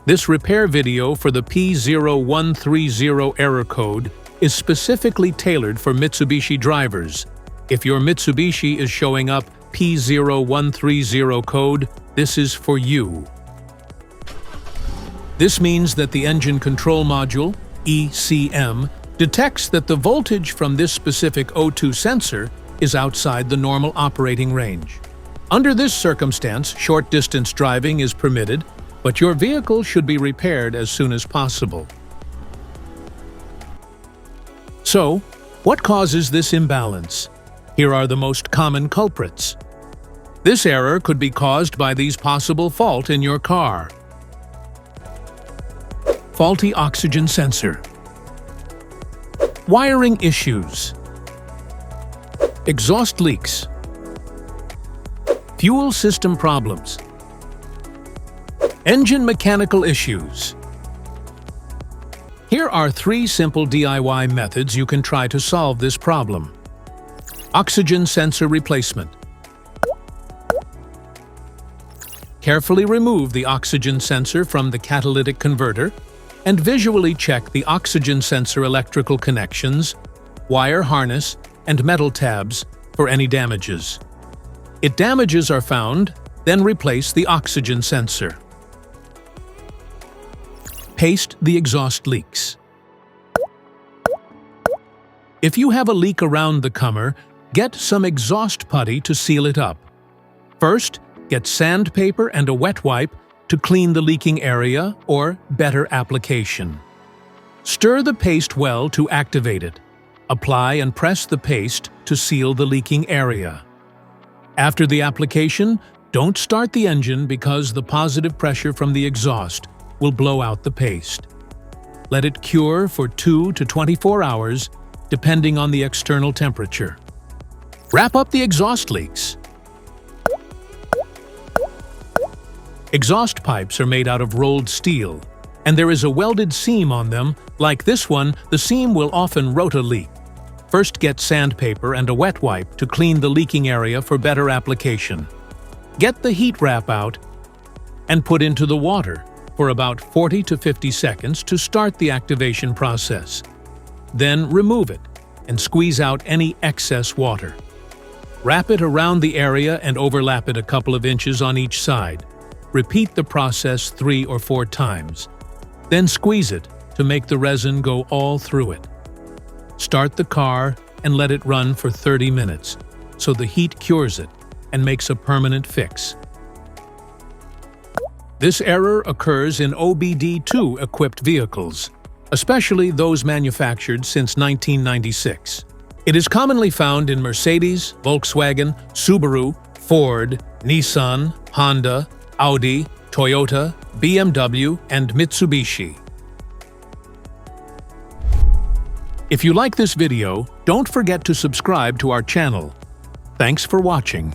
This repair video for the P0130 error code is specifically tailored for Mitsubishi drivers. If your Mitsubishi is showing up P0130 code, this is for you. This means that the Engine Control Module, ECM, detects that the voltage from this specific O2 sensor is outside the normal operating range. Under this circumstance, short-distance driving is permitted, but your vehicle should be repaired as soon as possible. So, what causes this imbalance? Here are the most common culprits. This error could be caused by these possible faults in your car. Faulty oxygen sensor. Wiring issues. Exhaust leaks. Fuel system problems. Engine mechanical issues. Here are 3 simple DIY methods you can try to solve this problem. Oxygen sensor replacement. Carefully remove the oxygen sensor from the catalytic converter and visually check the oxygen sensor electrical connections, wire harness, and metal tabs for any damages. If damages are found, then replace the oxygen sensor. Paste the exhaust leaks. If you have a leak around the comer, get some exhaust putty to seal it up. First, get sandpaper and a wet wipe to clean the leaking area or better application. Stir the paste well to activate it. Apply and press the paste to seal the leaking area. After the application, don't start the engine because the positive pressure from the exhaust will blow out the paste. Let it cure for 2 to 24 hours, depending on the external temperature. Wrap up the exhaust leaks. Exhaust pipes are made out of rolled steel, and there is a welded seam on them. Like this one, the seam will often rot a leak. First, get sandpaper and a wet wipe to clean the leaking area for better application. Get the heat wrap out and put into the water for about 40 to 50 seconds to start the activation process. Then remove it and squeeze out any excess water. Wrap it around the area and overlap it a couple of inches on each side. Repeat the process 3 or 4 times. Then squeeze it to make the resin go all through it. Start the car and let it run for 30 minutes so the heat cures it and makes a permanent fix. This error occurs in OBD2 equipped vehicles, especially those manufactured since 1996. It is commonly found in Mercedes, Volkswagen, Subaru, Ford, Nissan, Honda, Audi, Toyota, BMW, and Mitsubishi. If you like this video, don't forget to subscribe to our channel. Thanks for watching.